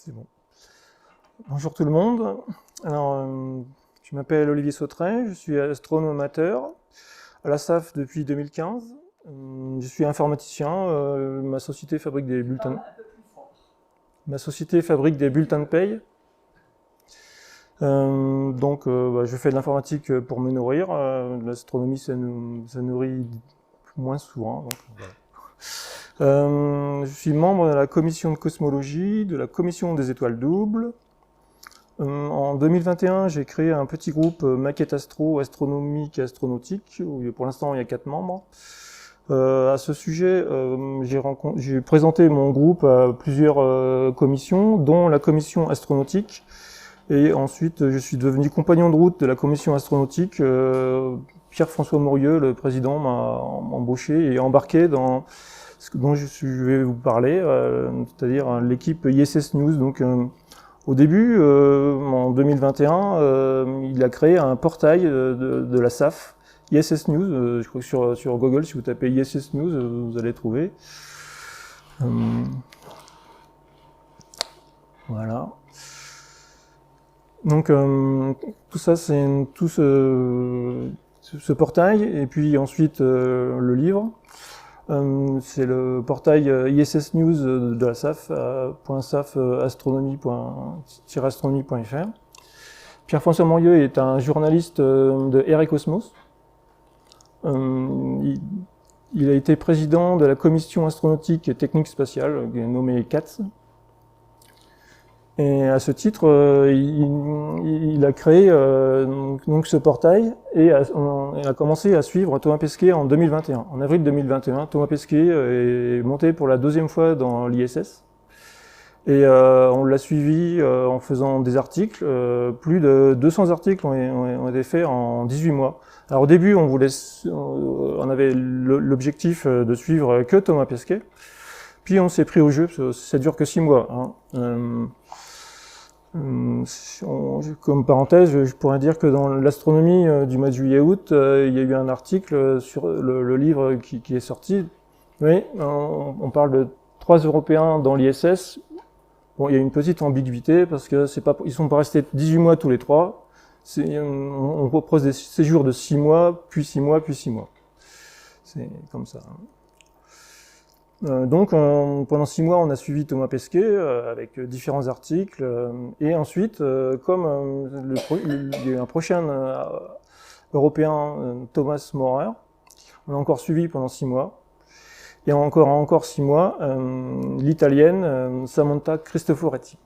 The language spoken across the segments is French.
C'est bon. Bonjour tout le monde. Alors, je m'appelle Olivier Sautret, je suis astronome amateur à la SAF depuis 2015. Je suis informaticien. Ma société fabrique des bulletins. Ma société fabrique des bulletins de paye. Je fais de l'informatique pour me nourrir. L'astronomie, ça nourrit moins souvent. Donc, voilà. Je suis membre de la commission de cosmologie, de la commission des étoiles doubles. En 2021, j'ai créé un petit groupe Maquette Astro, astronomique et astronautique, où pour l'instant il y a 4 membres. À ce sujet, j'ai présenté mon groupe à plusieurs commissions, dont la commission astronautique. Et ensuite, je suis devenu compagnon de route de la commission astronautique. Pierre-François Morieux, le président, m'a embauché et embarqué dans ce dont je vais vous parler, c'est-à-dire l'équipe ISS News. Donc, au début, en 2021, il a créé un portail de la SAF, ISS News. Je crois que sur Google, si vous tapez ISS News, vous allez trouver. Voilà. Donc, tout ça, c'est tout ce portail, et puis ensuite le livre. C'est le portail ISS News de la SAF, .saf-astronomie.fr. Pierre-François Morieux est un journaliste de Air et Cosmos. Il a été président de la commission astronautique et technique spatiale, nommée CATS. Et à ce titre, il a créé donc ce portail et a commencé à suivre Thomas Pesquet en 2021. En avril 2021, Thomas Pesquet est monté pour la 2e fois dans l'ISS. Et on l'a suivi en faisant des articles. Plus de 200 articles ont été faits en 18 mois. Alors au début, on avait l'objectif de suivre que Thomas Pesquet. Puis on s'est pris au jeu, parce que ça dure que 6 mois. Comme parenthèse, je pourrais dire que dans l'astronomie du mois de juillet-août, il y a eu un article sur le livre qui est sorti. Mais on parle de 3 Européens dans l'ISS. Bon, il y a une petite ambiguïté parce que ils sont pas restés 18 mois tous les 3. On propose des séjours de 6 mois, puis 6 mois, puis 6 mois. C'est comme ça. Donc pendant 6 mois, on a suivi Thomas Pesquet avec différents articles. Et ensuite, comme il y a eu un prochain Européen, Thomas Maurer, on l'a encore suivi pendant 6 mois. Et encore 6 mois, l'Italienne Samantha Cristoforetti.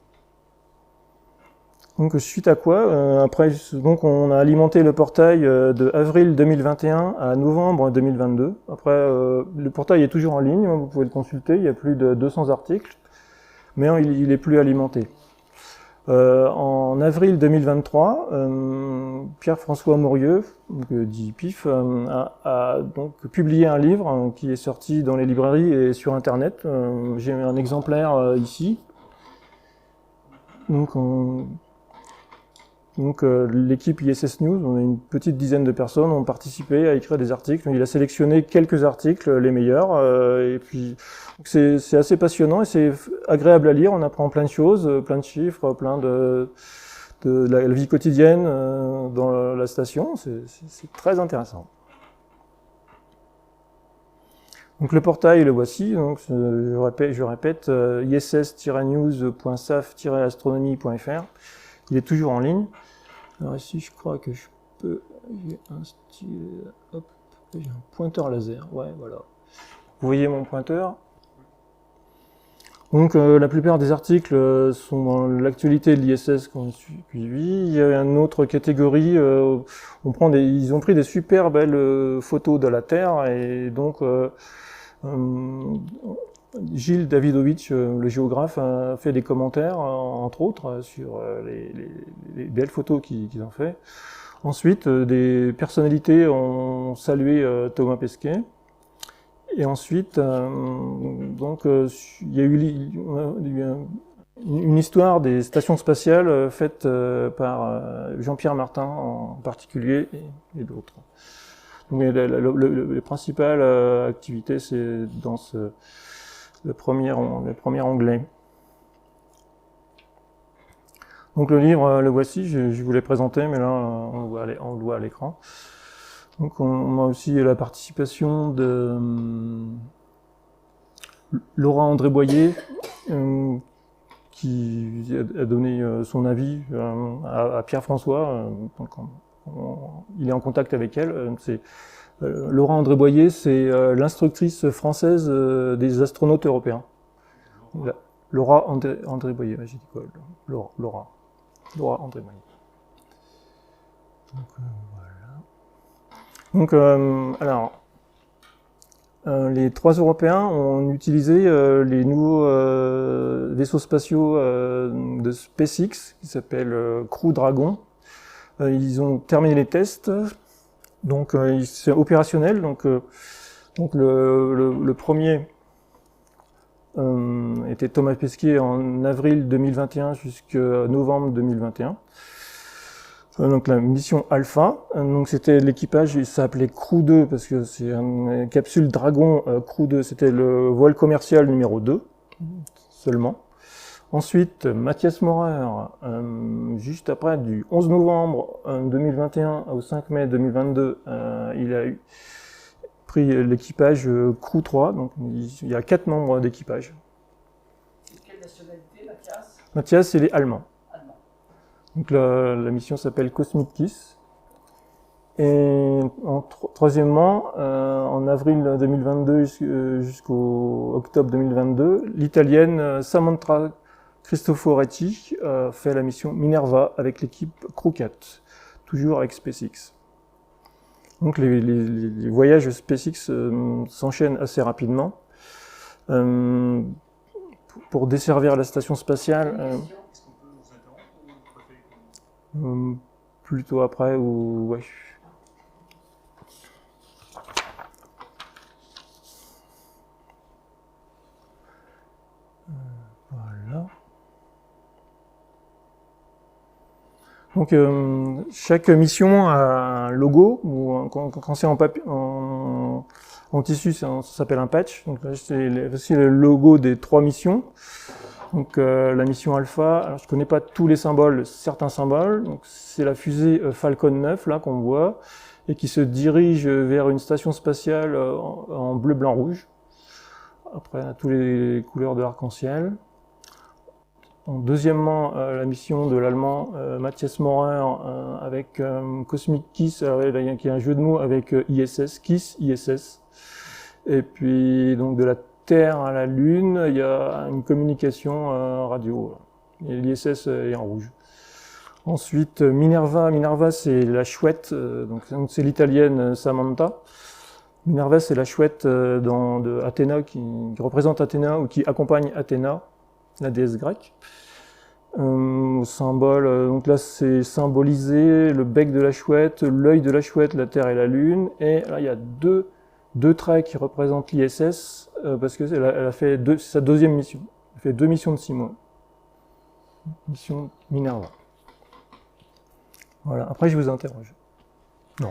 Donc suite à quoi, après, donc on a alimenté le portail de avril 2021 à novembre 2022. Après, le portail est toujours en ligne, vous pouvez le consulter, il y a plus de 200 articles, mais il est plus alimenté. En avril 2023, Pierre-François Morieux, dit PIF, a donc publié un livre qui est sorti dans les librairies et sur Internet. J'ai un exemplaire ici. Donc l'équipe ISS News, on a une petite dizaine de personnes, ont participé à écrire des articles. Il a sélectionné quelques articles, les meilleurs, et puis c'est assez passionnant et c'est agréable à lire. On apprend plein de choses, plein de chiffres, plein de la vie quotidienne dans la station. C'est très intéressant. Donc le portail, le voici. Donc je répète iss-news.saf-astronomie.fr. Il est toujours en ligne. Alors ici, je crois que je peux... J'ai un stylet... Hop, j'ai un pointeur laser. Ouais, voilà. Vous voyez mon pointeur. Donc la plupart des articles sont dans l'actualité de l'ISS qu'on a suivi. Il y a une autre catégorie. Ils ont pris des super belles photos de la Terre et donc... Gilles Davidovitch, le géographe, a fait des commentaires, entre autres, sur les belles photos qu'ils ont fait. Ensuite, des personnalités ont salué Thomas Pesquet. Et ensuite, il y a eu une histoire des stations spatiales faite par Jean-Pierre Martin en particulier et d'autres. Donc les principales activités, c'est dans le premier onglet. Donc le livre, le voici, je vous l'ai présenté, mais là on le voit à l'écran. Donc on a aussi la participation de Laura André Boyer, qui a donné son avis à Pierre-François. Il est en contact avec elle. Laura André Boyer, c'est l'instructrice française des astronautes européens. Laura André Boyer, j'ai dit quoi? Laura André Boyer. Donc alors, les 3 Européens ont utilisé les nouveaux vaisseaux spatiaux de SpaceX, qui s'appellent Crew Dragon. Ils ont terminé les tests, donc c'est opérationnel. Donc le premier était Thomas Pesquet en avril 2021 jusqu'à novembre 2021. Donc la mission Alpha, donc c'était l'équipage, il s'appelait Crew 2 parce que c'est une capsule Dragon Crew 2, c'était le vol commercial numéro 2 seulement. Ensuite, Mathias Maurer, juste après, du 11 novembre 2021 au 5 mai 2022, il a pris l'équipage Crew 3, donc il y a 4 membres d'équipage. Quelle nationalité, Mathias? Mathias, il est allemand. Donc la mission s'appelle Cosmic Kiss. Et troisièmement, en avril 2022 jusqu'au octobre 2022, l'italienne Samantha Cristoforetti fait la mission Minerva avec l'équipe Crew 4, toujours avec SpaceX. Donc les voyages SpaceX s'enchaînent assez rapidement. Pour desservir la station spatiale... plutôt après ou ouais. Voilà. Donc chaque mission a un logo, ou quand c'est en papier, en tissu, ça s'appelle un patch. Donc là, c'est aussi le logo des 3 missions. Donc la mission Alpha, alors je connais pas tous les symboles, certains symboles. Donc c'est la fusée Falcon 9 là qu'on voit et qui se dirige vers une station spatiale en bleu, blanc, rouge. Après toutes les couleurs de l'arc-en-ciel. Deuxièmement, la mission de l'allemand Mathias Maurer avec Cosmic Kiss, qui est un jeu de mots avec ISS, Kiss, ISS. Et puis donc de la Terre à la Lune, il y a une communication radio. Et l'ISS est en rouge. Ensuite, Minerva c'est la chouette, donc c'est l'italienne Samantha. Minerva, c'est la chouette de Athéna, qui représente Athéna ou qui accompagne Athéna, la déesse grecque. Symbole, donc là c'est symbolisé le bec de la chouette, l'œil de la chouette, la Terre et la Lune. Et là il y a deux traits qui représentent l'ISS, parce que elle a fait sa deuxième mission. Elle a fait 2 missions de 6 mois. Mission Minerva. Voilà, après je vous interroge. Non.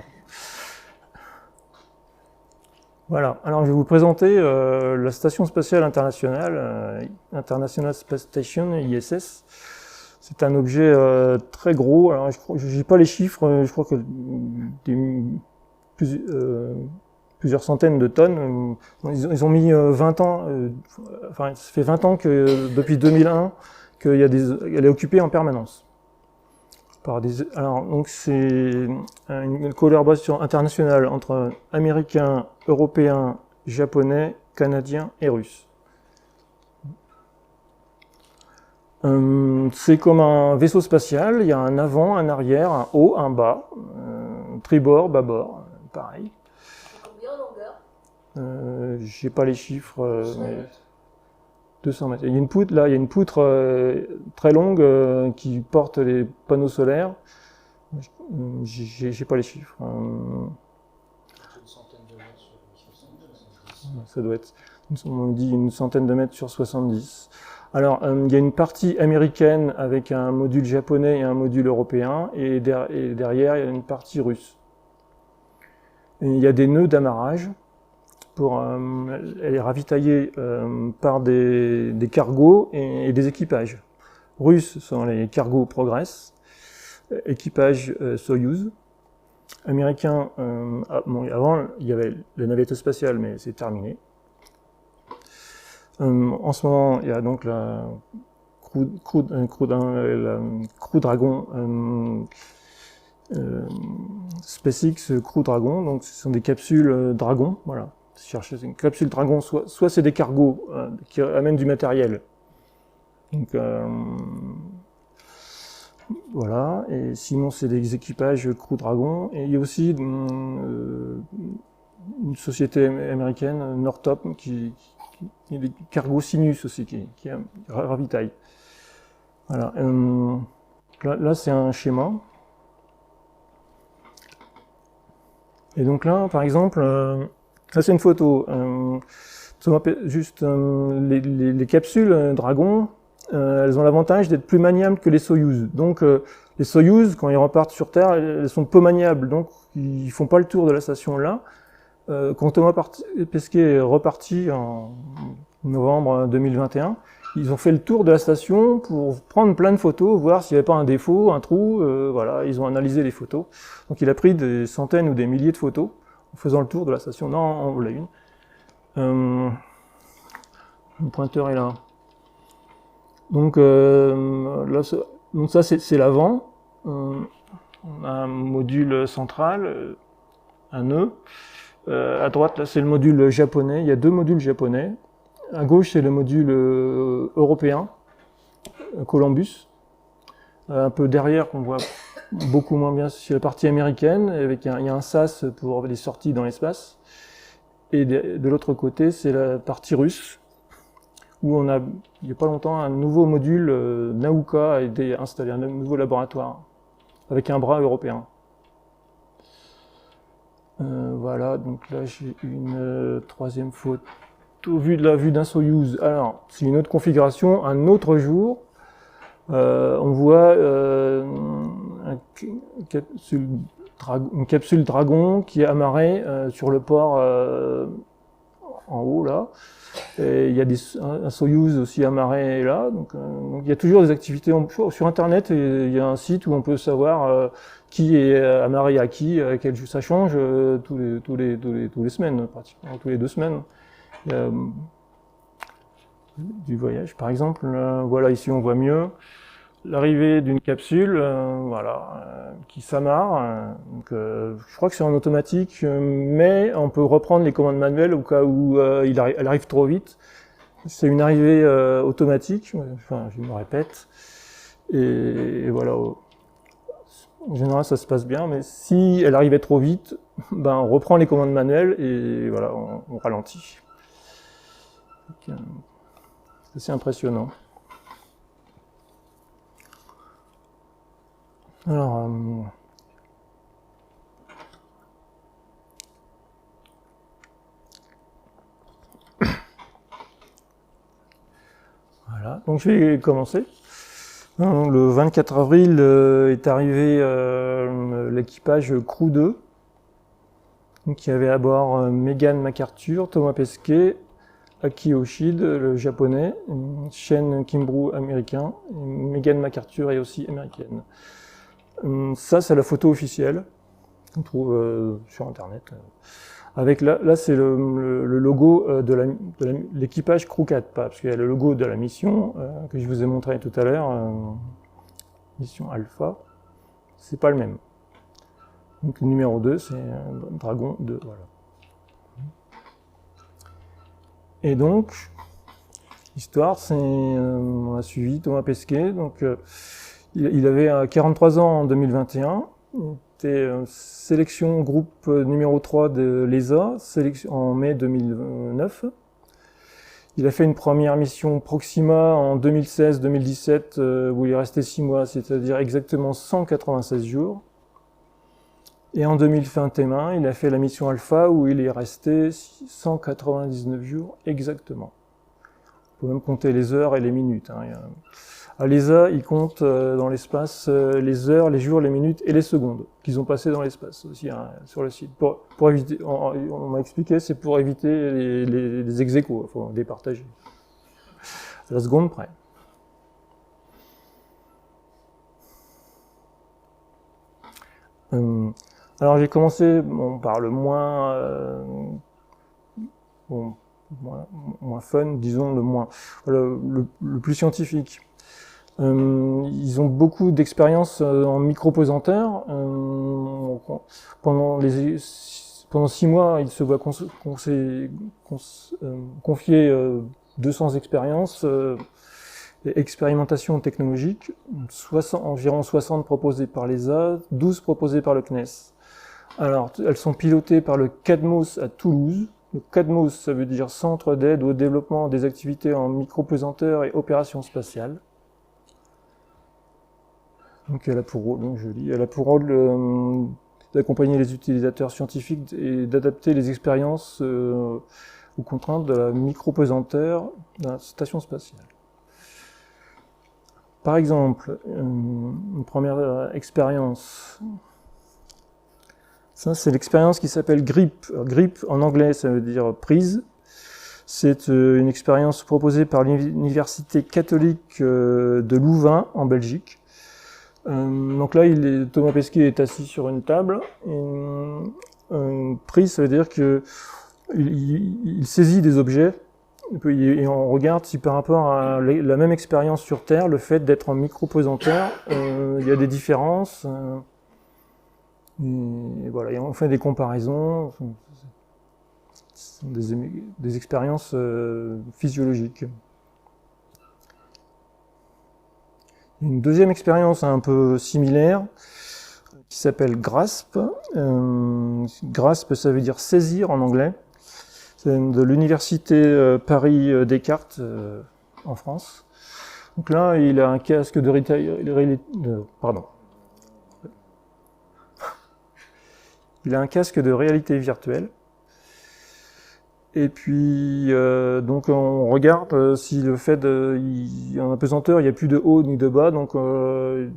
Voilà, alors je vais vous présenter la Station Spatiale Internationale, International Space Station, ISS. C'est un objet très gros, alors je n'ai pas les chiffres, je crois que plusieurs centaines de tonnes. Ils ont mis 20 ans, enfin ça fait 20 ans que depuis 2001 qu'elle est occupée en permanence. Alors donc c'est une collaboration internationale entre Américains, Européens, Japonais, Canadiens et Russes. C'est comme un vaisseau spatial, il y a un avant, un arrière, un haut, un bas, tribord, bâbord, pareil. Combien en longueur? J'ai pas les chiffres, mais 200 mètres. Il y a une poutre, là, il y a une poutre très longue qui porte les panneaux solaires. J'ai pas les chiffres. Une centaine de mètres sur 70. Ça doit être, on dit une centaine de mètres sur 70. Alors, il y a une partie américaine avec un module japonais et un module européen, et derrière, il y a une partie russe. Et il y a des nœuds d'amarrage. Elle est ravitaillée par des cargos et des équipages. russes sont les cargos Progress, équipage Soyouz. Américain, bon, avant il y avait la navette spatiale, mais c'est terminé. En ce moment, il y a donc la Crew Dragon, SpaceX Crew Dragon, donc ce sont des capsules Dragon, voilà. Chercher une capsule Dragon, soit c'est des cargos qui amènent du matériel. Donc voilà, et sinon c'est des équipages Crew Dragon, et il y a aussi une société américaine, Northrop, qui a des cargos Sinus aussi, qui ravitaille. Voilà, là c'est un schéma. Et donc là, par exemple, ça c'est une photo. Juste les capsules Dragon, elles ont l'avantage d'être plus maniables que les Soyouz. Donc les Soyouz, quand ils repartent sur Terre, elles sont peu maniables, donc ils font pas le tour de la station là. Quand Thomas Pesquet est reparti en novembre 2021, ils ont fait le tour de la station pour prendre plein de photos, voir s'il n'y avait pas un défaut, un trou, voilà, ils ont analysé les photos. Donc il a pris des centaines ou des milliers de photos en faisant le tour de la station. Non, en voilà une. Le pointeur est là. Donc, donc ça c'est l'avant. On a un module central, un nœud. À droite, là c'est le module japonais. Il y a deux modules japonais. À gauche, c'est le module européen, Columbus. Un peu derrière, qu'on voit beaucoup moins bien, c'est la partie américaine, avec il y a un SAS pour les sorties dans l'espace. Et de l'autre côté, c'est la partie russe, où on a, il n'y a pas longtemps, un nouveau module Nauka a été installé, un nouveau laboratoire, avec un bras européen. Voilà, donc là j'ai une troisième photo vue de la vue d'un Soyouz. Alors, c'est une autre configuration, un autre jour. On voit une capsule Dragon qui est amarrée sur le port en haut là. Et il y a un Soyouz aussi amarré là. Donc il y a toujours des activités sur Internet. Et il y a un site où on peut savoir qui est amarré à qui, à quel jour. Ça change tous les semaines, pratiquement tous les 2 semaines. Il y a du voyage, par exemple. Voilà, ici on voit mieux l'arrivée d'une capsule, voilà, qui s'amarre. Donc, je crois que c'est en automatique, mais on peut reprendre les commandes manuelles au cas où elle arrive trop vite. C'est une arrivée automatique. Enfin, je me répète. Et voilà. En général, ça se passe bien, mais si elle arrivait trop vite, ben on reprend les commandes manuelles et voilà, on ralentit. C'est assez impressionnant. Alors, voilà, donc je vais commencer. Le 24 avril est arrivé l'équipage Crew 2, qui avait à bord Megan McArthur, Thomas Pesquet, Aki Yoshida, le japonais, Shen Kimbrough américain, et Megan McArthur est aussi américaine. Ça, c'est la photo officielle qu'on trouve sur Internet. Avec là c'est le logo de l'équipage Crew 4, parce qu'il y a le logo de la mission que je vous ai montré tout à l'heure, mission Alpha. C'est pas le même. Donc le numéro 2, c'est Dragon 2. Voilà. Et donc, l'histoire, c'est on a suivi Thomas Pesquet. Donc, il avait 43 ans en 2021. Il était sélection groupe numéro 3 de l'ESA, en mai 2009. Il a fait une première mission Proxima en 2016-2017, où il est resté 6 mois, c'est-à-dire exactement 196 jours. Et en 2021, il a fait la mission Alpha, où il est resté 199 jours exactement. On peut même compter les heures et les minutes. À l'ESA, ils comptent dans l'espace les heures, les jours, les minutes et les secondes qu'ils ont passées dans l'espace aussi sur le site. Pour éviter, on m'a expliqué, c'est pour éviter les ex-aequo, il faut départager. À la seconde près. Alors j'ai commencé par le moins fun, disons le plus scientifique. Ils ont beaucoup d'expérience en micropesanteur. Pendant 6 mois, ils se voient confier 200 expériences et expérimentations technologiques, environ 60 proposées par l'ESA, 12 proposées par le CNES. Alors, elles sont pilotées par le CADMOS à Toulouse. Le CADMOS, ça veut dire Centre d'aide au développement des activités en micropesanteur et opérations spatiales. Donc elle a pour rôle d'accompagner les utilisateurs scientifiques et d'adapter les expériences aux contraintes de la micropesanteur de la station spatiale. Par exemple, une première expérience, ça c'est l'expérience qui s'appelle GRIP. GRIP en anglais ça veut dire prise. C'est une expérience proposée par l'Université catholique de Louvain en Belgique. Donc là, Thomas Pesquet est assis sur une table. Une prise, ça veut dire que il saisit des objets et on regarde si par rapport à la même expérience sur Terre, le fait d'être en micropesanteur, il y a des différences. Et voilà, et on fait des comparaisons. Ce sont des expériences physiologiques. Une deuxième expérience un peu similaire qui s'appelle GRASP. GRASP, ça veut dire saisir en anglais. C'est de l'université Paris Descartes en France. Donc là, il a un casque de Il a un casque de réalité virtuelle. Et puis, donc on regarde si le fait en apesanteur, il n'y a plus de haut ni de bas, donc on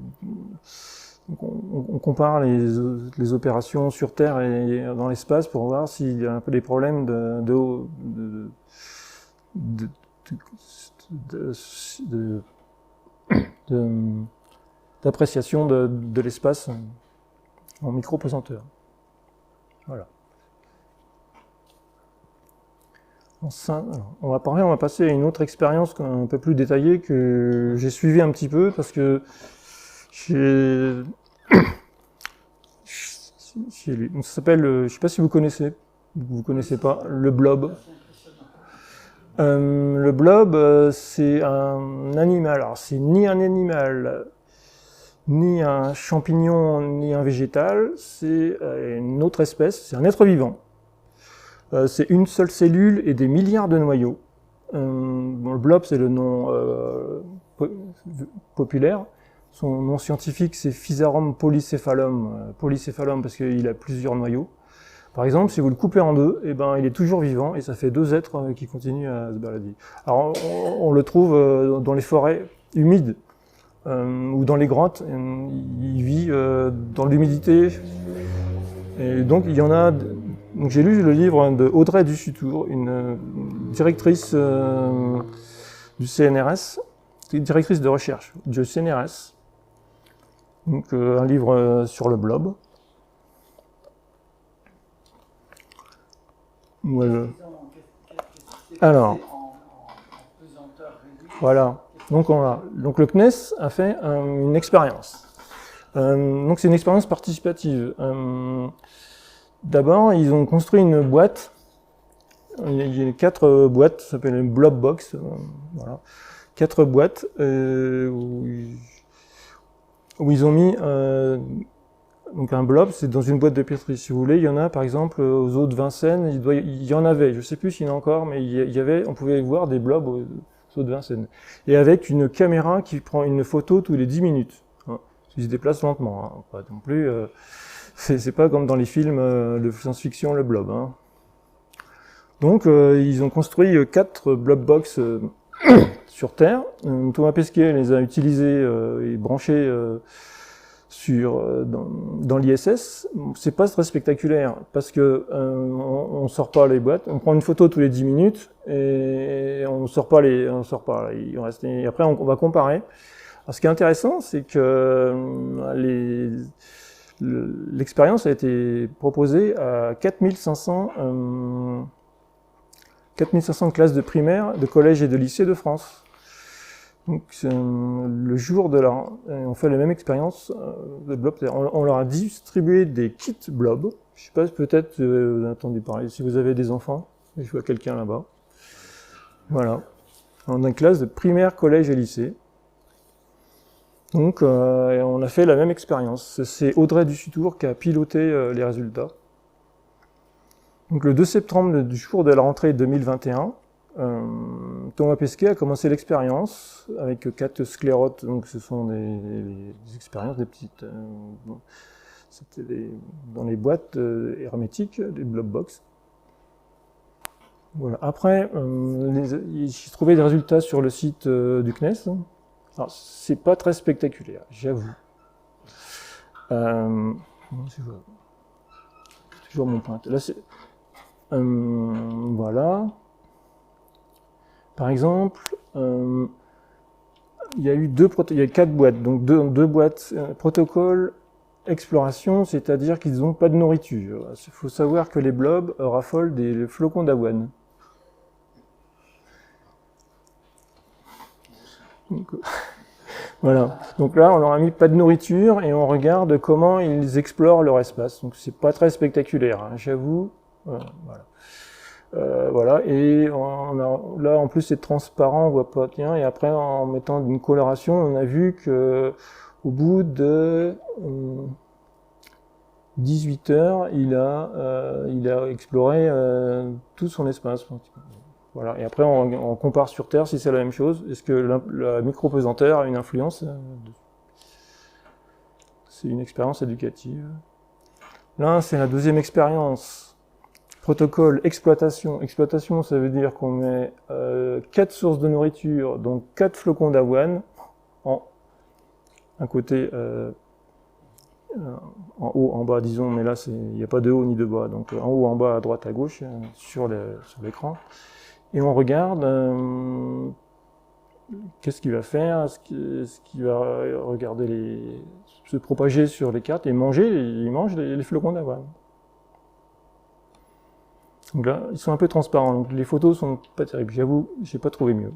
compare les opérations sur Terre et dans l'espace pour voir s'il y a un peu des problèmes d'appréciation de l'espace en micropesanteur. Voilà. On va passer à une autre expérience un peu plus détaillée que j'ai suivie un petit peu parce que chez lui. Ça s'appelle, je ne sais pas si vous connaissez pas, le blob. Le blob, c'est un animal. Alors, c'est ni un animal, ni un champignon, ni un végétal. C'est une autre espèce. C'est un être vivant. C'est une seule cellule et des milliards de noyaux. Le blob, c'est le nom populaire. Son nom scientifique, c'est Physarum polycephalum. Polycephalum parce qu'il a plusieurs noyaux. Par exemple, si vous le coupez en deux, eh ben, il est toujours vivant et ça fait 2 êtres qui continuent à se balader. Alors, on le trouve dans les forêts humides ou dans les grottes. Il vit dans l'humidité. Et donc, il y en a. Donc, j'ai lu le livre de Audrey Dussutour, une directrice du CNRS, directrice de recherche du CNRS. Donc, un livre sur le blob. Ouais. Alors, voilà. Donc le CNES a fait une expérience. Donc c'est une expérience participative. D'abord, ils ont construit une boîte. Il y a 4 boîtes, ça s'appelle une blob box. Voilà. 4 boîtes où ils ont mis donc un blob, c'est dans une boîte de pétri. Si vous voulez, il y en a par exemple aux eaux de Vincennes, il y en avait, je ne sais plus s'il y en a encore, mais on pouvait voir des blobs aux eaux de Vincennes. Et avec une caméra qui prend une photo tous les 10 minutes. Hein, qui se déplace lentement. Hein, pas non plus. C'est pas comme dans les films de science-fiction, le blob. Hein. Donc ils ont construit 4 blob box sur Terre. Thomas Pesquet les a utilisés et branchés dans l'ISS. C'est pas très spectaculaire parce que on sort pas les boîtes, on prend une photo tous les 10 minutes et on sort pas. Il reste, et après on va comparer. Alors, ce qui est intéressant, c'est que l'expérience a été proposée à 4500 classes de primaire, de collège et de lycée de France. Donc, le jour de on fait la même expérience de blob. On leur a distribué des kits blob. Je sais pas, peut-être vous avez entendu parler, si vous avez des enfants, je vois quelqu'un là-bas. Voilà. On a une classe de primaire, collège et lycée. Donc, on a fait la même expérience. C'est Audrey Dussutour qui a piloté les résultats. Donc, le 2 septembre du jour de la rentrée 2021, Thomas Pesquet a commencé l'expérience avec 4 sclérotes. Donc, ce sont des expériences, des petites. C'était dans les boîtes hermétiques, des blob box. Voilà. Après, j'ai trouvé des résultats sur le site du CNES. Alors, c'est pas très spectaculaire, j'avoue. Toujours mon pointe. Là, c'est voilà. Par exemple, il y a 4 boîtes, donc deux boîtes protocole exploration, c'est-à-dire qu'ils n'ont pas de nourriture. Il faut savoir que les blobs raffolent des flocons d'avoine. Donc, voilà. Donc là, on leur a mis pas de nourriture et on regarde comment ils explorent leur espace. Donc c'est pas très spectaculaire, hein, j'avoue. Voilà. Voilà. Et là, en plus, c'est transparent, on voit pas. Tiens. Et après, en mettant une coloration, on a vu que au bout de 18 heures, il a exploré tout son espace. Voilà. Et après, on compare sur Terre si c'est la même chose. Est-ce que la micropesanteur a une influence? C'est une expérience éducative. Là, c'est la deuxième expérience. Protocole exploitation. Exploitation, ça veut dire qu'on met 4 sources de nourriture, donc 4 flocons d'avoine, un côté en haut, en bas, disons, mais là, il n'y a pas de haut ni de bas. Donc en haut, en bas, à droite, à gauche, sur l'écran. Et on regarde qu'est-ce qu'il va faire, est-ce qu'il va regarder se propager sur les cartes et manger, il mange les flocons d'avoine. Donc là, ils sont un peu transparents, donc les photos sont pas terribles, j'avoue, j'ai pas trouvé mieux.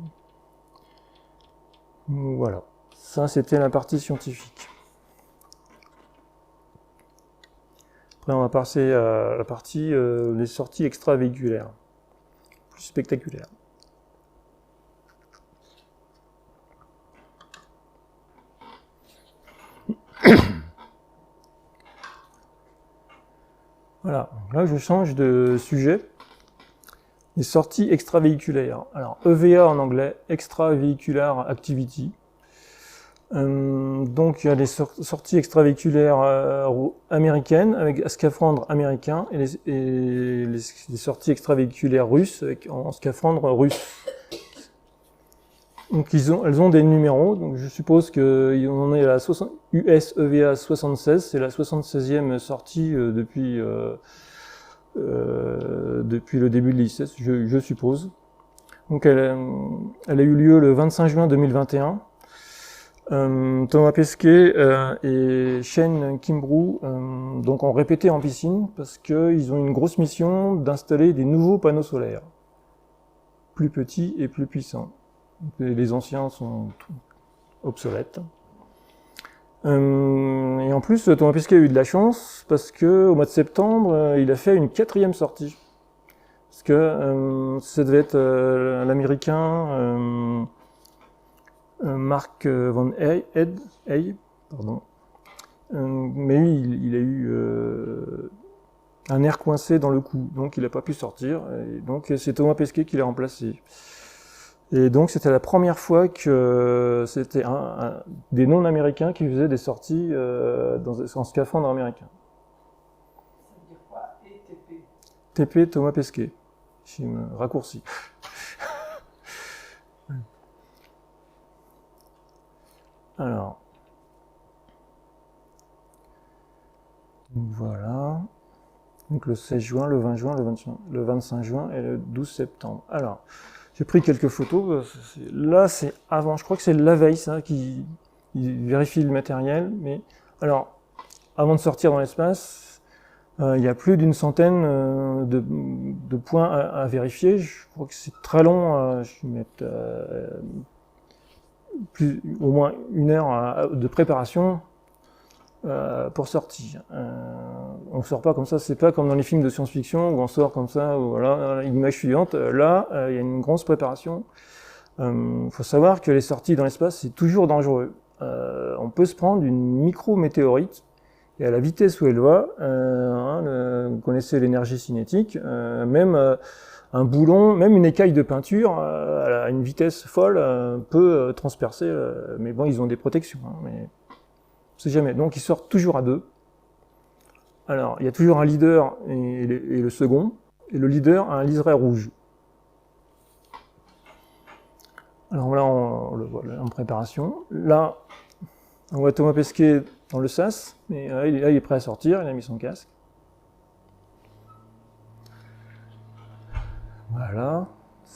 Voilà, ça c'était la partie scientifique. Après on va passer à la partie des sorties extravéhiculaires. Spectaculaire. Voilà, là je change de sujet. Les sorties extravéhiculaires. Alors EVA en anglais, Extravehicular Activity. Donc il y a des sorties extravéhiculaires américaines avec scaphandre américain et les sorties extravéhiculaires russes en scaphandre russe. Donc elles ont des numéros, donc je suppose qu'on en est à la US EVA 76, c'est la 76e sortie depuis le début de l'ICS, je suppose. Donc elle a eu lieu le 25 juin 2021. Thomas Pesquet et Shane Kimbrough donc ont répété en piscine parce qu'ils ont une grosse mission d'installer des nouveaux panneaux solaires, plus petits et plus puissants. Les anciens sont obsolètes. Et en plus, Thomas Pesquet a eu de la chance parce que au mois de septembre, il a fait une 4e sortie. Parce que ça devait être l'américain Mark Van Hey, pardon. Mais lui, il a eu un air coincé dans le cou, donc il n'a pas pu sortir. Et donc c'est Thomas Pesquet qui l'a remplacé. Et donc c'était la première fois que c'était des non-américains qui faisaient des sorties en scaphandre américain. Ça veut dire quoi? Et TP Thomas Pesquet. Je me raccourcis. Alors, voilà. Donc le 16 juin, le 20 juin, le 25 juin et le 12 septembre. Alors, j'ai pris quelques photos. Là, c'est avant. Je crois que c'est la veille, ça, qui vérifie le matériel. Mais alors, avant de sortir dans l'espace, il y a plus d'une centaine de points à vérifier. Je crois que c'est très long. Je vais mettre au moins 1 heure de préparation pour sortir. On sort pas comme ça, c'est pas comme dans les films de science-fiction où on sort comme ça, ou voilà, image suivante. Là, il y a une grosse préparation. Faut savoir que les sorties dans l'espace, c'est toujours dangereux. On peut se prendre une micro-météorite, et à la vitesse où elle va, vous connaissez l'énergie cinétique, même un boulon, même une écaille de peinture, à une vitesse folle, peut transpercer, mais bon, ils ont des protections, hein, mais on sait jamais. Donc ils sortent toujours à 2. Alors, il y a toujours un leader et le second, et le leader a un liseré rouge. Alors là, on le voit en préparation. Là, on voit Thomas Pesquet dans le sas, mais là, il est prêt à sortir, il a mis son casque. Voilà.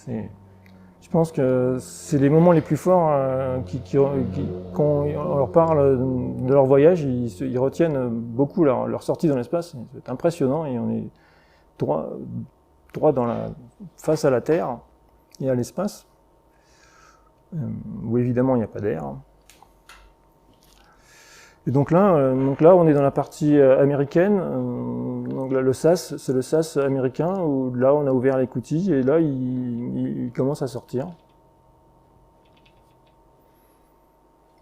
Je pense que c'est les moments les plus forts quand on leur parle de leur voyage, ils retiennent beaucoup leur sortie dans l'espace. C'est impressionnant et on est droit face à la Terre et à l'espace, où évidemment il n'y a pas d'air. Et donc là, on est dans la partie américaine. Donc là, le SAS, c'est le SAS américain, où là, on a ouvert l'écoutille, et là, il commence à sortir.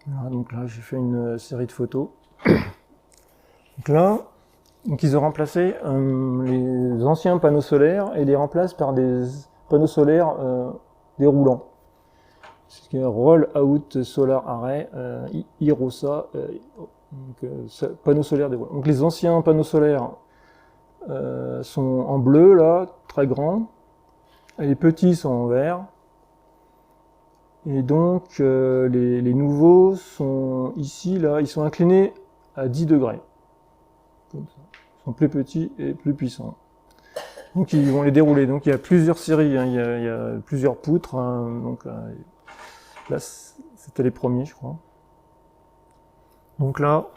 Voilà, donc là, j'ai fait une série de photos. Donc là, ils ont remplacé les anciens panneaux solaires, et les remplacent par des panneaux solaires déroulants. C'est ce qui est Roll Out Solar Array, IROSA, panneaux solaires déroulants. Donc les anciens panneaux solaires sont en bleu, là, très grands, et les petits sont en vert. Et donc les nouveaux sont ici, là, ils sont inclinés à 10 degrés. Comme ça. Ils sont plus petits et plus puissants. Donc ils vont les dérouler. Donc il y a plusieurs séries, hein, il y a plusieurs poutres, hein, donc là, c'était les premiers, je crois. Donc là,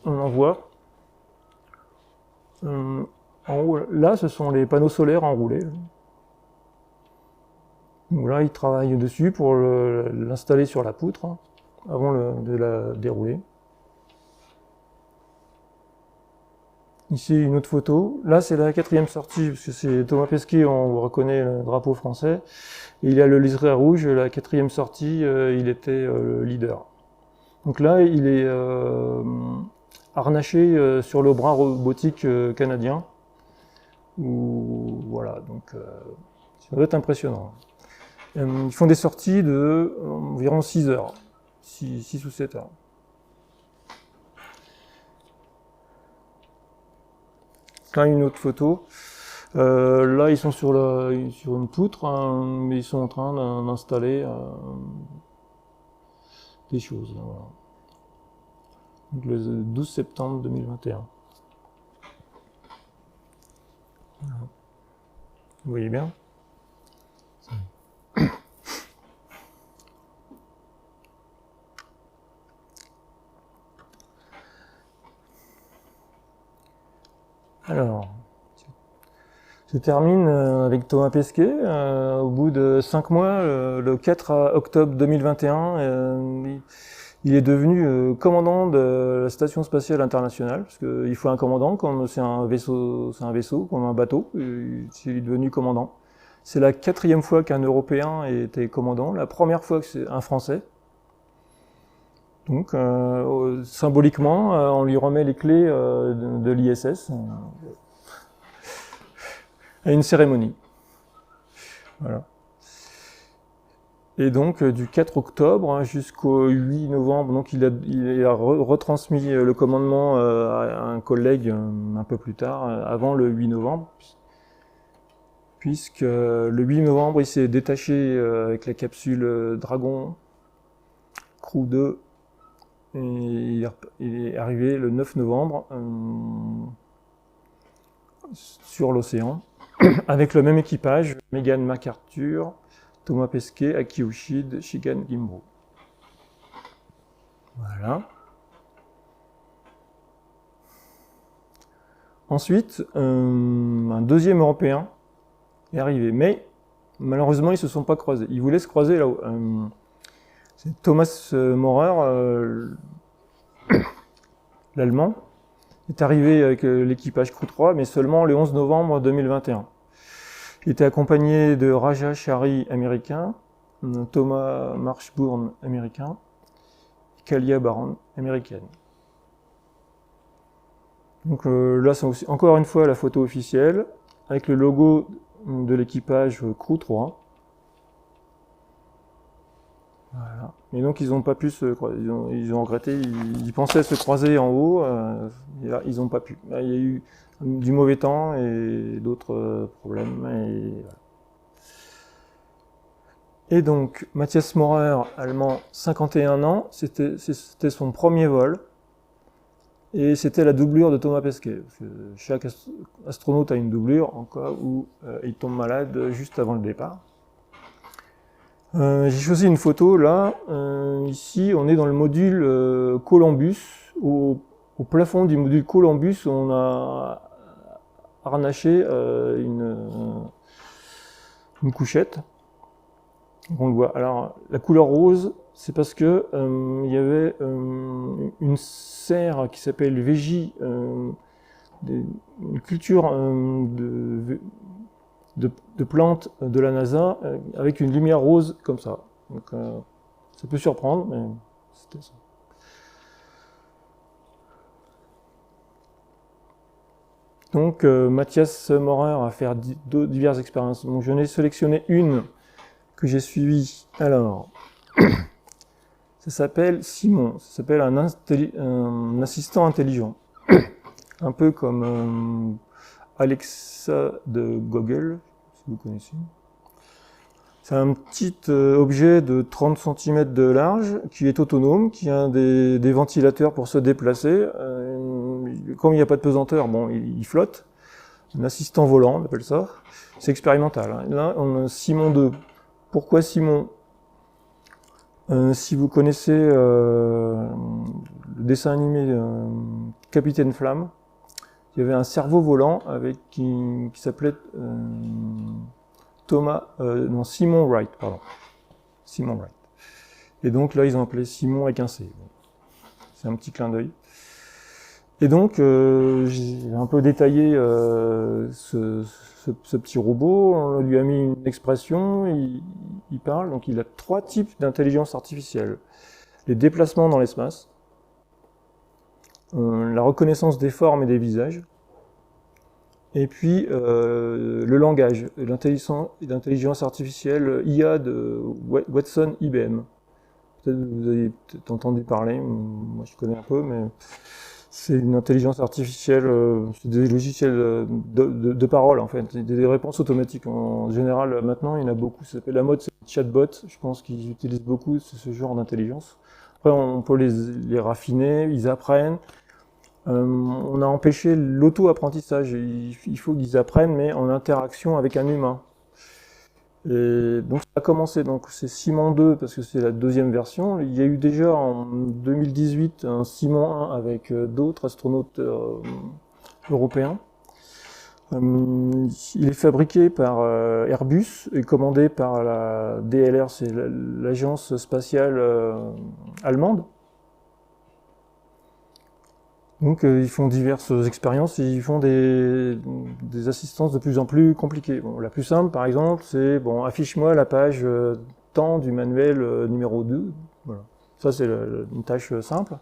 on en voit. En haut, là, ce sont les panneaux solaires enroulés. Donc là, ils travaillent dessus pour l'installer sur la poutre, hein, avant de la dérouler. Ici, une autre photo. Là, c'est la 4e sortie, parce que c'est Thomas Pesquet, on reconnaît le drapeau français. Et il y a le liseré rouge, la 4e sortie, il était le leader. Donc là, il est harnaché sur le bras robotique canadien. Voilà, donc ça doit être impressionnant. Ils font des sorties de environ 6 heures, 6 ou 7 heures. Là, une autre photo. Là, ils sont sur une poutre, hein, mais ils sont en train d'installer des choses. Là, voilà. Donc, le 12 septembre 2021. Voilà. Vous voyez bien ? Alors, je termine avec Thomas Pesquet. Au bout de 5 mois, le 4 octobre 2021, il est devenu commandant de la Station Spatiale Internationale, parce qu'il faut un commandant, comme c'est un vaisseau, comme un bateau, il est devenu commandant. C'est la 4e fois qu'un Européen était commandant, la première fois que c'est un Français. Donc, symboliquement, on lui remet les clés de l'ISS à une cérémonie. Voilà. Et donc, du 4 octobre jusqu'au 8 novembre, donc il a retransmis le commandement à un collègue un peu plus tard, avant le 8 novembre, puisque le 8 novembre, il s'est détaché avec la capsule Dragon Crew 2. Et il est arrivé le 9 novembre sur l'océan, avec le même équipage, Megan McArthur, Thomas Pesquet, Aki Ushid, Shigen Gimbro. Voilà. Ensuite, un deuxième Européen est arrivé, mais malheureusement, ils ne se sont pas croisés. Ils voulaient se croiser là-haut. C'est Thomas Maurer, l'Allemand, est arrivé avec l'équipage Crew 3, mais seulement le 11 novembre 2021. Il était accompagné de Raja Shari, américain, Thomas Marshburn, américain, et Kalia Baron, américaine. Donc là, c'est aussi, encore une fois la photo officielle, avec le logo de l'équipage Crew 3. Voilà. Et donc ils n'ont pas pu se croiser, ils ont regretté, ils pensaient se croiser en haut, et là, ils n'ont pas pu. Là, il y a eu du mauvais temps et d'autres problèmes. Et, voilà. Et donc Matthias Maurer, allemand, 51 ans, c'était son premier vol. Et c'était la doublure de Thomas Pesquet. Parce que chaque astronaute a une doublure en cas où il tombe malade juste avant le départ. J'ai choisi une photo là. Ici, on est dans le module Columbus. Au plafond du module Columbus, on a harnaché une couchette. On le voit. Alors, la couleur rose, c'est parce que il y avait une serre qui s'appelle VJ, une culture de plantes de la NASA avec une lumière rose comme ça. Donc, ça peut surprendre, mais c'était ça. Donc, Matthias Maurer a fait diverses expériences. Donc, j'en ai sélectionné une que j'ai suivie. Alors, ça s'appelle Simon. Ça s'appelle un assistant intelligent. Un peu comme Alexa de Google, si vous connaissez. C'est un petit objet de 30 cm de large qui est autonome, qui a des ventilateurs pour se déplacer. Comme il n'y a pas de pesanteur, bon, il flotte. Un assistant volant, on appelle ça. C'est expérimental. Hein. Là, on a Simon 2. Pourquoi Simon ? Si vous connaissez le dessin animé Capitaine Flamme, il y avait un cerveau volant qui s'appelait Simon Wright, pardon. Simon Wright. Et donc là, ils ont appelé Simon avec un C. Bon. C'est un petit clin d'œil. Et donc, j'ai un peu détaillé ce petit robot. On lui a mis une expression, il parle. Donc, il a 3 types d'intelligence artificielle. Les déplacements dans l'espace, la reconnaissance des formes et des visages, et puis le langage, l'intelligence artificielle IA de Watson IBM. Peut-être vous avez peut-être entendu parler, moi je connais un peu, mais c'est une intelligence artificielle, c'est des logiciels de parole en fait, des réponses automatiques. En général, maintenant, il y en a beaucoup. Ça s'appelle la mode, c'est chatbot. Je pense qu'ils utilisent beaucoup ce genre d'intelligence. Après, on peut les raffiner, ils apprennent. On a empêché l'auto-apprentissage. Il faut qu'ils apprennent, mais en interaction avec un humain. Et donc ça a commencé, donc c'est Simon 2 parce que c'est la deuxième version. Il y a eu déjà en 2018 un Simon 1 avec d'autres astronautes européens. Il est fabriqué par Airbus et commandé par la DLR, c'est l'agence spatiale allemande. Donc ils font diverses expériences et ils font des assistances de plus en plus compliquées. Bon, la plus simple, par exemple, c'est bon, affiche-moi la page temps du manuel numéro 2. Voilà. Ça, c'est une tâche simple.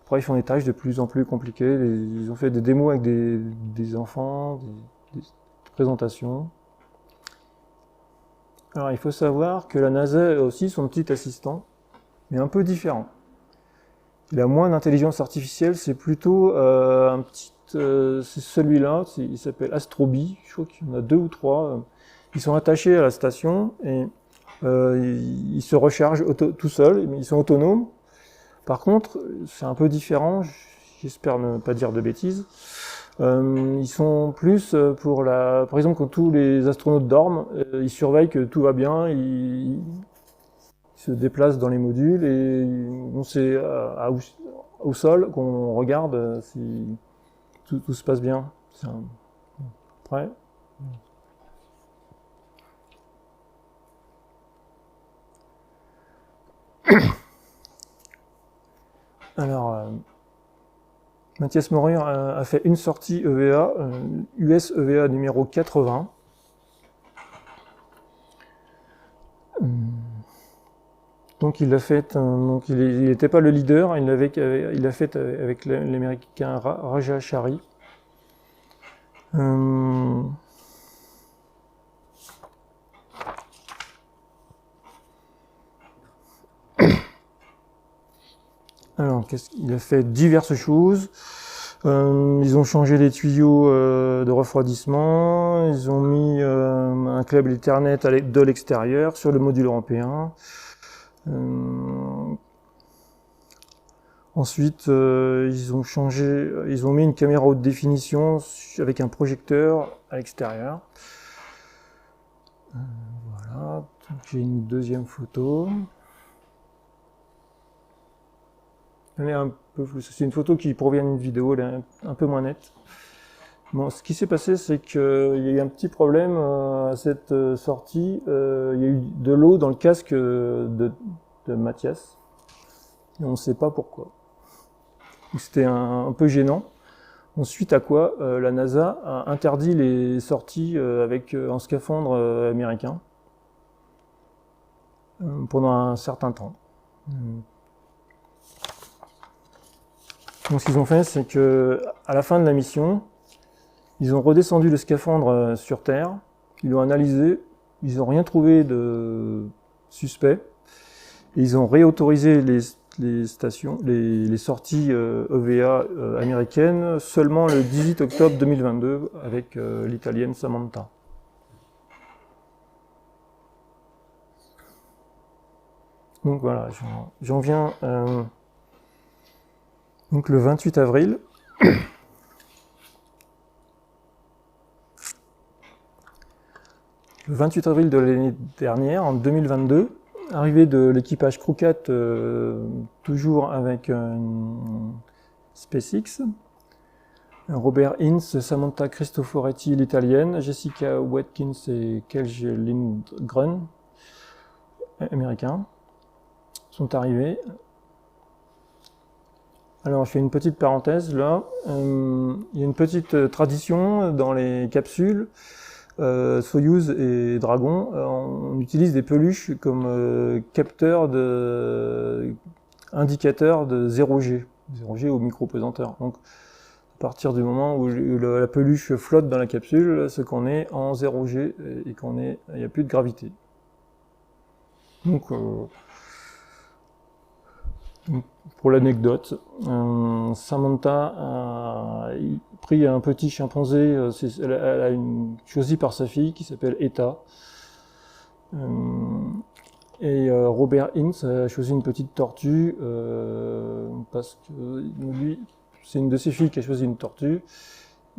Après, ils font des tâches de plus en plus compliquées. Ils ont fait des démos avec des enfants, des présentations. Alors, il faut savoir que la NASA a aussi son petit assistant, mais un peu différent. Il a moins d'intelligence artificielle, c'est plutôt c'est celui-là, il s'appelle Astrobi, je crois qu'il y en a 2 ou 3. Ils sont attachés à la station et ils se rechargent tout seuls, mais ils sont autonomes. Par contre, c'est un peu différent, j'espère ne pas dire de bêtises. Ils sont plus par exemple, quand tous les astronautes dorment, ils surveillent que tout va bien, ils se déplacent dans les modules et c'est au sol qu'on regarde si tout se passe bien. Après. Alors, Mathias Maurer a fait une sortie EVA, US EVA numéro 80. Donc il l'a fait, donc il n'était pas le leader, il l'a fait avec l'américain Raja Shari. Alors, il a fait diverses choses. Ils ont changé les tuyaux de refroidissement, ils ont mis un câble Ethernet de l'extérieur sur le module européen. Ensuite, ils ont mis une caméra haute définition avec un projecteur à l'extérieur. Voilà, j'ai une deuxième photo. Elle est un peu floue. C'est une photo qui provient d'une vidéo, elle est un peu moins nette. Bon, ce qui s'est passé, c'est qu'il y a eu un petit problème à cette sortie. Il y a eu de l'eau dans le casque de Mathias. Et on ne sait pas pourquoi. C'était un peu gênant. Ensuite, à quoi la NASA a interdit les sorties en scaphandre américain pendant un certain temps. Donc ce qu'ils ont fait, c'est que à la fin de la mission, ils ont redescendu le scaphandre sur Terre, ils l'ont analysé, ils n'ont rien trouvé de suspect, et ils ont réautorisé les sorties EVA américaines seulement le 18 octobre 2022 avec l'italienne Samantha. Donc voilà, j'en viens... Donc le 28 avril, le 28 avril de l'année dernière, en 2022, arrivée de l'équipage Crew 4, toujours avec SpaceX, Robert Ince, Samantha Cristoforetti, l'italienne, Jessica Watkins et Kelge Lindgren, américains, sont arrivés. Alors, je fais une petite parenthèse là. Il y a une petite tradition dans les capsules Soyouz et Dragon. On utilise des peluches comme indicateurs de 0G, 0G au micropesanteur. Donc, à partir du moment où la peluche flotte dans la capsule, c'est qu'on est en 0G et il n'y a plus de gravité. Donc, pour l'anecdote, Samantha a pris un petit chimpanzé, elle a choisi par sa fille qui s'appelle Eta. Et Robert Ince a choisi une petite tortue parce que lui, c'est une de ses filles qui a choisi une tortue.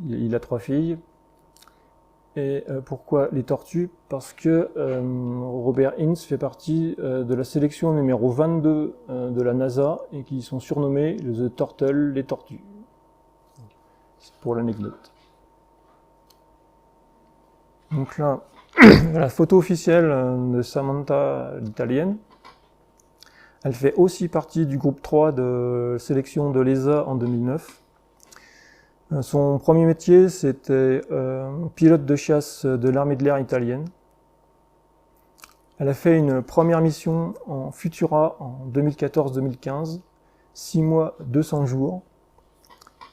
Il a 3 filles. Et pourquoi les tortues? Parce que Robert Ince fait partie de la sélection numéro 22 de la NASA et qui sont surnommés The Turtle, les tortues. C'est pour l'anecdote. Donc là, la photo officielle de Samantha, l'italienne. Elle fait aussi partie du groupe 3 de sélection de l'ESA en 2009. Son premier métier, c'était pilote de chasse de l'armée de l'air italienne. Elle a fait une première mission en Futura en 2014-2015, 6 mois, 200 jours,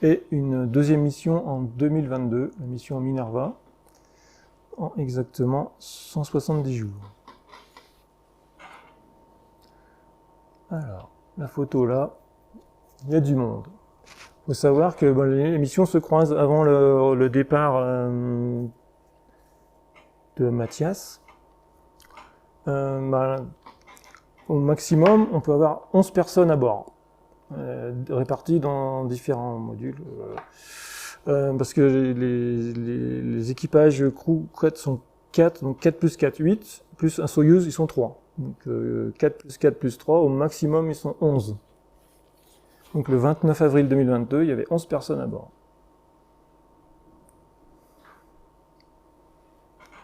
et une deuxième mission en 2022, la mission Minerva, en exactement 170 jours. Alors, la photo là, il y a du monde. Il faut savoir que les missions se croisent avant le départ de Mathias. Au maximum, on peut avoir 11 personnes à bord, réparties dans différents modules. Parce que les équipages Crew 4 sont 4, donc 4 plus 4, 8, plus un Soyouz, ils sont 3. Donc 4 plus 4 plus 3, au maximum, ils sont 11. Donc le 29 avril 2022, il y avait 11 personnes à bord.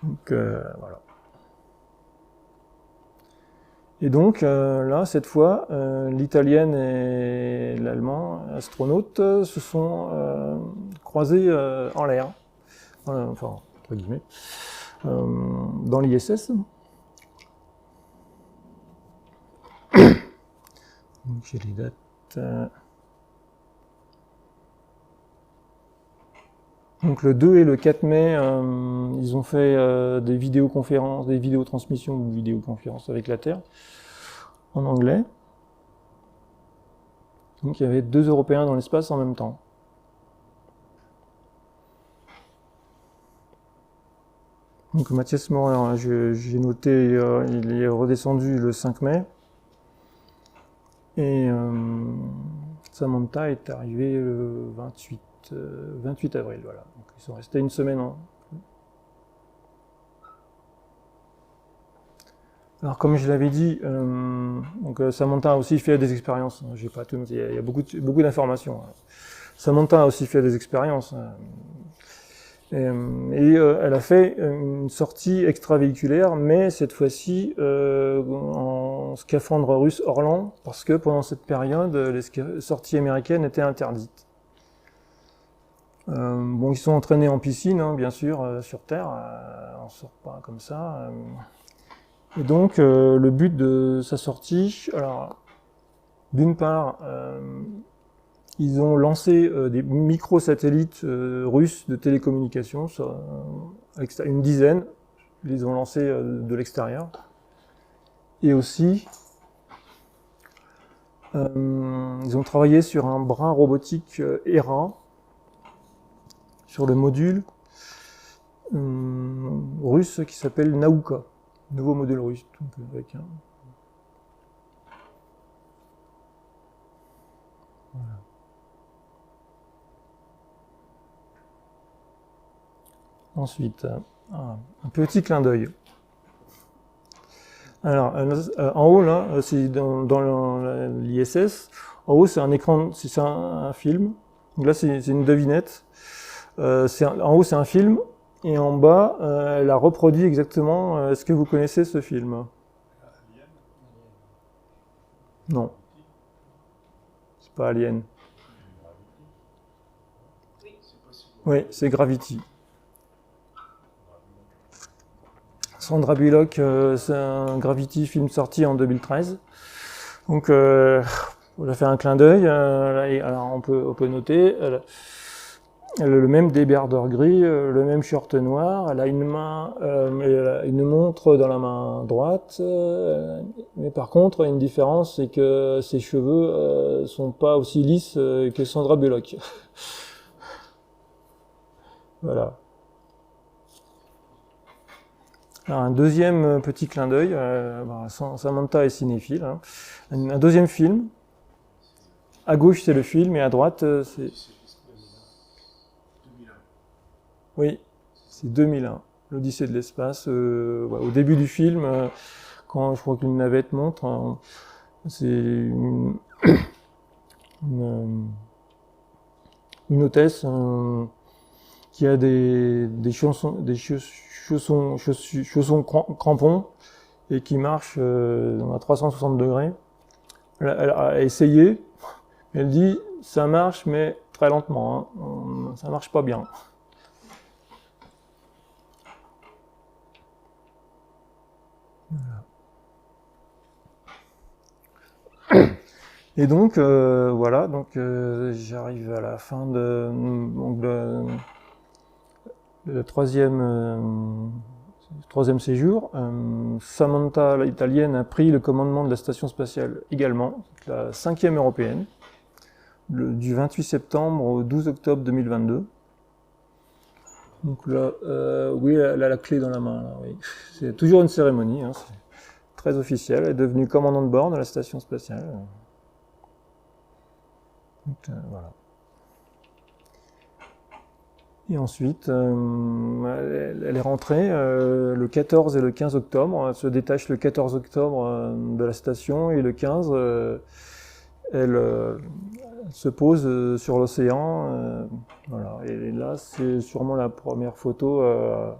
Donc voilà. Et donc là, cette fois, l'italienne et l'allemand astronaute se sont croisés en l'air, enfin entre guillemets, dans l'ISS. Donc j'ai les dates. Donc le 2 et le 4 mai, ils ont fait des vidéoconférences, des vidéotransmissions ou vidéoconférences avec la Terre en anglais. Donc il y avait 2 Européens dans l'espace en même temps. Donc Mathias Maurer, j'ai noté, il est redescendu le 5 mai. Et Samantha est arrivé le 28 avril, voilà. Donc ils sont restés une semaine. Alors comme je l'avais dit, donc Samantha a aussi fait des expériences. J'ai pas tout noté, il y a beaucoup d'informations. Samantha a aussi fait des expériences. Et elle a fait une sortie extravéhiculaire, mais cette fois-ci en scaphandre russe Orlan, parce que pendant cette période, les sorties américaines étaient interdites. Bon, ils sont entraînés en piscine, hein, bien sûr, sur Terre, on sort pas comme ça. Et donc, le but de sa sortie, alors, d'une part, ils ont lancé des microsatellites russes de télécommunications, une dizaine, ils les ont lancés de l'extérieur. Et aussi, ils ont travaillé sur un bras robotique Hera, sur le module russe qui s'appelle Nauka, nouveau module russe. Donc, avec un... Voilà. Ensuite, un petit clin d'œil. Alors, en haut, là, c'est dans l'ISS. En haut, c'est un écran, c'est un film. Donc là, c'est une devinette. En haut, c'est un film. Et en bas, elle a reproduit exactement. Est-ce que vous connaissez ce film? Non. C'est pas Alien. Oui, c'est Gravity. Sandra Bullock, c'est un Gravity film sorti en 2013. Donc, on a fait un clin d'œil. Alors, on peut noter, elle a le même débardeur gris, le même short noir. Elle a une main, elle a une montre dans la main droite. Mais par contre, une différence, c'est que ses cheveux sont pas aussi lisses que Sandra Bullock. Voilà. Alors, un deuxième petit clin d'œil, Samantha est cinéphile. Hein. Un deuxième film. À gauche, c'est le film, et à droite, c'est... 2001. Oui, c'est 2001, l'Odyssée de l'espace. Au début du film, quand je crois qu'une navette montre, c'est une hôtesse qui a des chaussons crampons et qui marche à 360 degrés. Elle a essayé, elle dit ça marche mais très lentement, hein. Ça marche pas bien. Voilà. Et donc voilà, donc j'arrive à la fin de le troisième séjour. Samantha, l'italienne, a pris le commandement de la station spatiale également, la 5e européenne, du 28 septembre au 12 octobre 2022. Donc là, oui, elle a la clé dans la main. Là, oui. C'est toujours une cérémonie, hein, c'est très officiel. Elle est devenue commandante de bord de la station spatiale. Donc, voilà. Et ensuite, elle est rentrée le 14 et le 15 octobre. Elle se détache le 14 octobre de la station et le 15, elle Elle se pose sur l'océan. Voilà. Et là, c'est sûrement la première photo,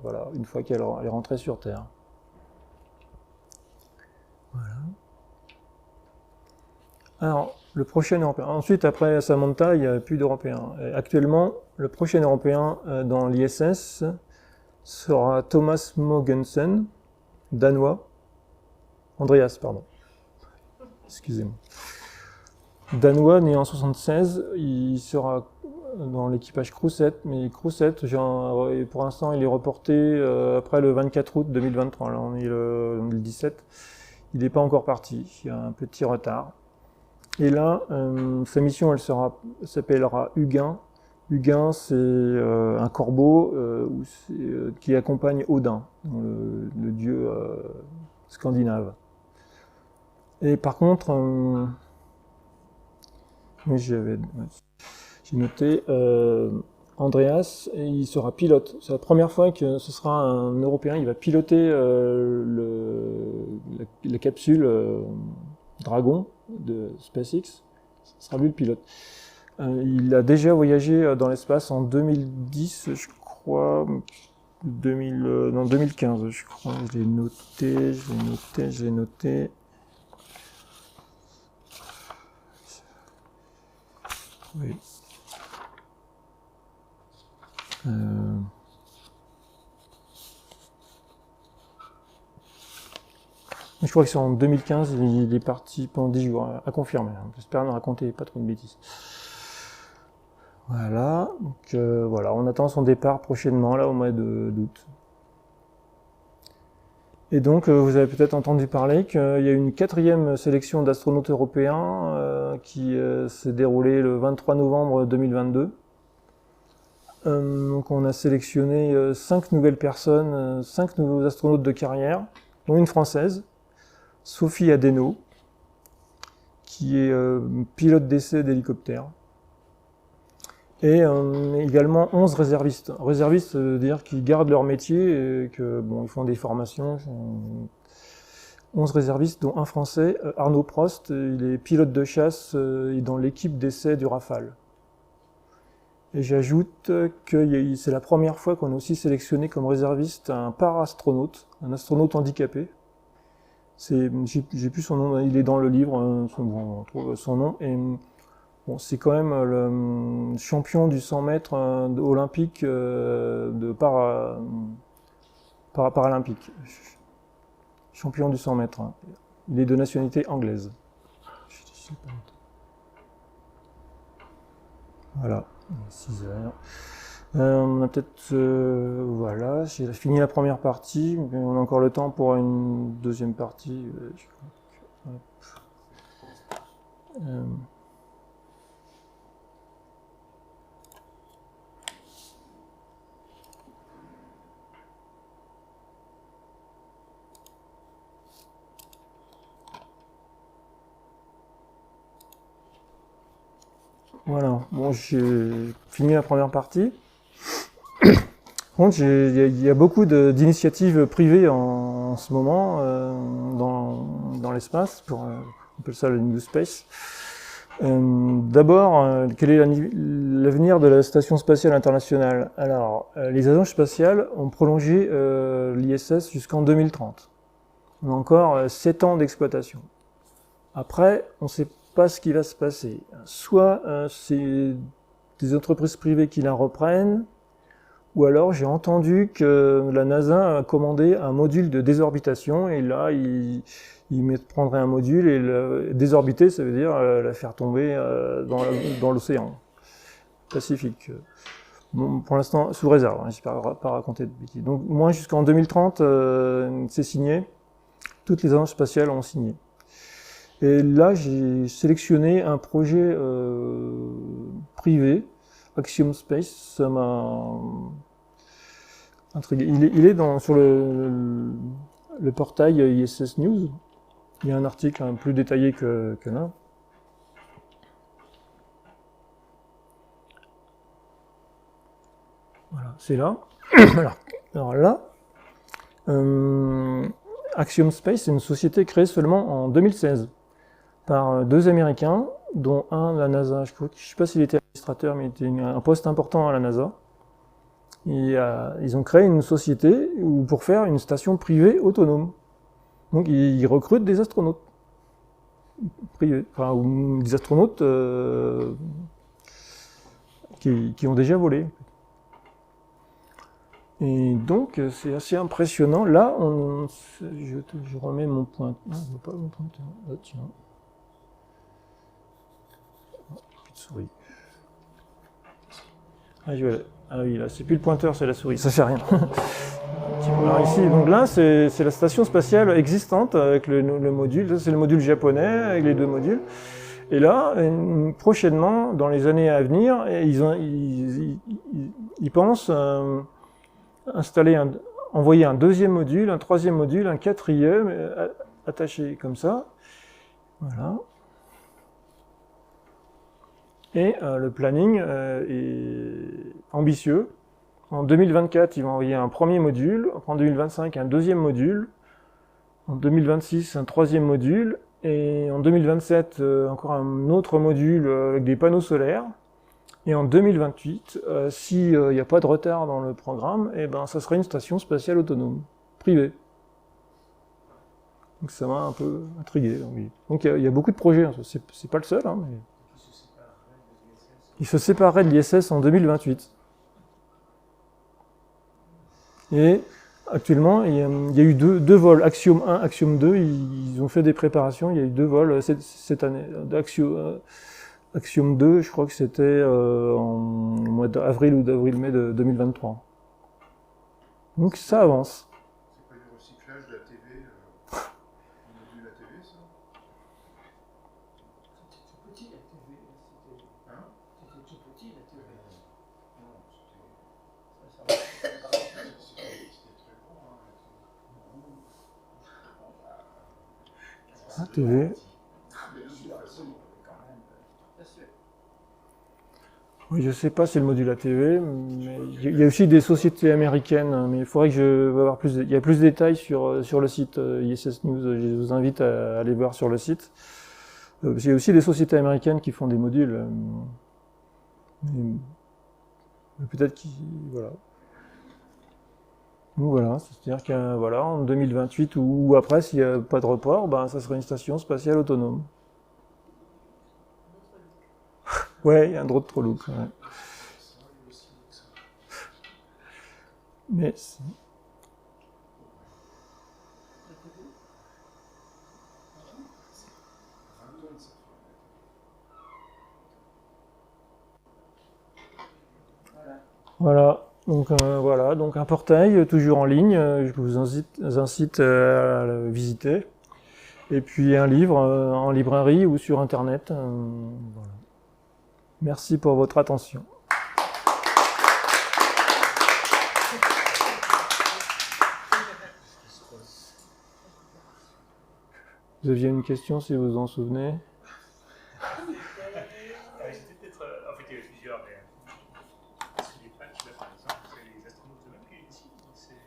voilà, une fois qu'elle est rentrée sur Terre. Voilà. Alors, le prochain Européen. Ensuite, après Samantha, il n'y a plus d'Européens. Actuellement, le prochain Européen dans l'ISS sera Thomas Mogensen, danois. Andreas, pardon. Excusez-moi. Danois, né en 1976, il sera dans l'équipage Crew 7, mais Crew 7, pour l'instant, il est reporté après le 24 août 2023. Là, on est le 17. Il n'est pas encore parti. Il y a un petit retard. Et là, sa mission, elle s'appellera Hugin. Hugin, c'est un corbeau qui accompagne Odin, le dieu scandinave. Et par contre, j'ai noté Andreas, il sera pilote. C'est la première fois que ce sera un Européen. Il va piloter la capsule Dragon de SpaceX. Ce sera lui le pilote. Il a déjà voyagé dans l'espace en 2010, je crois. 2015, je crois. Je l'ai noté. Oui. Je crois que c'est en 2015, il est parti pendant 10 jours, à confirmer. J'espère ne raconter pas trop de bêtises. Voilà, donc voilà, on attend son départ prochainement, là, au mois d'août. Et donc, vous avez peut-être entendu parler qu'il y a une 4e sélection d'astronautes européens qui s'est déroulée le 23 novembre 2022. Donc, on a sélectionné 5 nouvelles personnes, 5 nouveaux astronautes de carrière, dont une française, Sophie Adeno, qui est pilote d'essai d'hélicoptère. Et également 11 réservistes. Réservistes, ça veut dire qu'ils gardent leur métier et que bon, ils font des formations. 11 réservistes, dont un Français, Arnaud Prost. Il est pilote de chasse dans l'équipe d'essai du Rafale. Et j'ajoute que c'est la première fois qu'on a aussi sélectionné comme réserviste un para-astronaute, un astronaute handicapé. J'ai plus son nom, il est dans le livre, on trouve son nom. Et bon, c'est quand même le champion du 100 mètres olympique de paralympique. Champion du 100 mètres. Il est de nationalité anglaise. Voilà, 6 heures. On a peut-être... voilà, j'ai fini la première partie, mais on a encore le temps pour une deuxième partie. Voilà, bon, j'ai fini la première partie. Par contre, il y a beaucoup d'initiatives privées en ce moment dans l'espace, on appelle ça le New Space. D'abord, quel est l'avenir de la Station Spatiale Internationale? Alors, les agences spatiales ont prolongé l'ISS jusqu'en 2030. On a encore 7 ans d'exploitation. Après, on ne sait pas ce qui va se passer. Soit c'est des entreprises privées qui la reprennent, ou alors j'ai entendu que la NASA a commandé un module de désorbitation, et là, ils prendraient un module et désorbiter, ça veut dire la faire tomber dans l'océan Pacifique. Bon, pour l'instant, sous réserve, hein, j'espère pas raconter de bêtises. Donc, moi, jusqu'en 2030, c'est signé. Toutes les agences spatiales ont signé. Et là, j'ai sélectionné un projet privé, Axiom Space. Ça m'a intrigué. Il est sur le portail ISS News. Il y a un article plus détaillé que là. Voilà, c'est là. Alors là, Axiom Space, c'est une société créée seulement en 2016 par 2 Américains, dont un de la NASA. Je ne sais pas s'il était administrateur, mais il était un poste important à la NASA. Et ils ont créé une société pour faire une station privée autonome. Donc ils recrutent des astronautes privés, enfin, ou des astronautes qui ont déjà volé. Et donc c'est assez impressionnant. Là, je remets mon pointeur. Ah, je veux pas mon pointeur. Ah, tiens. Plus de souris. Ah oui, là, c'est plus le pointeur, c'est la souris. Ça fait rien. Alors ici, donc là, c'est la station spatiale existante avec le module. Ça, c'est le module japonais avec les deux modules. Et là, prochainement, dans les années à venir, ils pensent envoyer un deuxième module, un troisième module, un quatrième, attaché comme ça. Voilà. Et le planning est ambitieux. En 2024, ils vont envoyer un premier module. En 2025, un deuxième module. En 2026, un troisième module. Et en 2027, encore un autre module avec des panneaux solaires. Et en 2028, s'il n'y a pas de retard dans le programme, eh ben, ça sera une station spatiale autonome, privée. Donc ça m'a un peu intrigué. Donc il y a beaucoup de projets, hein. C'est pas le seul, hein, mais... Il se séparerait de l'ISS en 2028. Et actuellement, il y a eu deux vols, Axiom 1, Axiom 2, ils ont fait des préparations, il y a eu 2 vols cette année. Axiom 2, je crois que c'était en mois d'avril ou d'avril-mai de 2023. Donc ça avance. C'est pas du recyclage de la TV, du module de la TV, ça? C'était tout petit la TV. Hein? C'était tout petit la TV. Non, c'était Ça, très gros, hein. Ah, TV. Oui, je sais pas si c'est le module ATV, mais il y a aussi des sociétés américaines, mais il faudrait que je vais avoir il y a plus de détails sur le site ISS News, je vous invite à aller voir sur le site. Parce qu'il y a aussi des sociétés américaines qui font des modules. Peut-être voilà. Donc voilà, c'est-à-dire qu'en 2028 ou après, s'il n'y a pas de report, ben, ça serait une station spatiale autonome. Ouais, il y a un drone trop lourd. Ouais. Mais voilà. Donc un portail toujours en ligne. Je vous incite à le visiter. Et puis un livre en librairie ou sur internet. Voilà. Merci pour votre attention. Vous aviez une question, si vous vous en souvenez? C'était peut-être. En fait, il y avait plusieurs, mais. Est-ce que les patchs, là, par exemple, c'est les astronautes eux-mêmes qui les dessinent?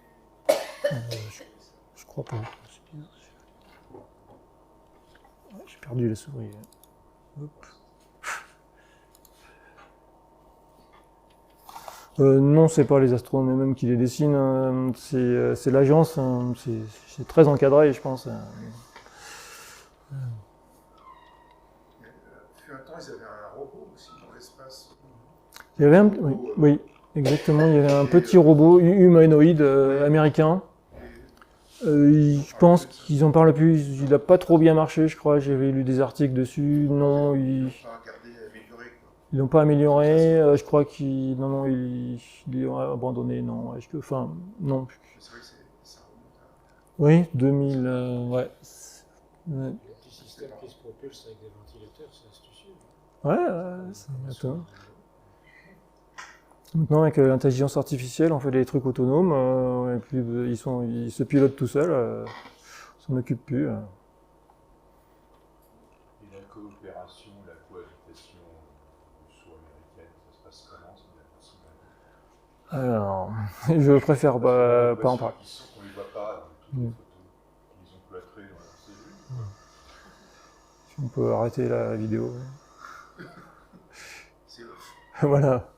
Je crois pas. J'ai perdu la souris. Hop. Non, c'est pas les astronomes eux-mêmes qui les dessinent, c'est l'agence, c'est très encadré, je pense. Depuis un temps, ils avaient un robot aussi dans l'espace. Il y avait oui, exactement, il y avait un petit robot humanoïde américain. Je pense qu'ils en parlent plus, il n'a pas trop bien marché, je crois, j'avais lu des articles dessus. Non, ils l'ont pas amélioré, je crois qu'ils l'ont abandonné, non. Non. C'est vrai que ça remonte à... Oui, 2000, ouais. Le petit système qui se propulse avec des ventilateurs, c'est astucieux. Attends. Maintenant, avec l'intelligence artificielle, on fait des trucs autonomes, et puis ils se pilotent tout seuls, ils s'en occupent plus. Et la coopération, la cohabitation russo-américaine, ça se passe comment? C'est bien possible. Alors, je préfère pas en parler. On ne les voit pas dans toutes les photos qu'ils ont cloîtrées dans leur cellule. On peut arrêter la vidéo. Voilà.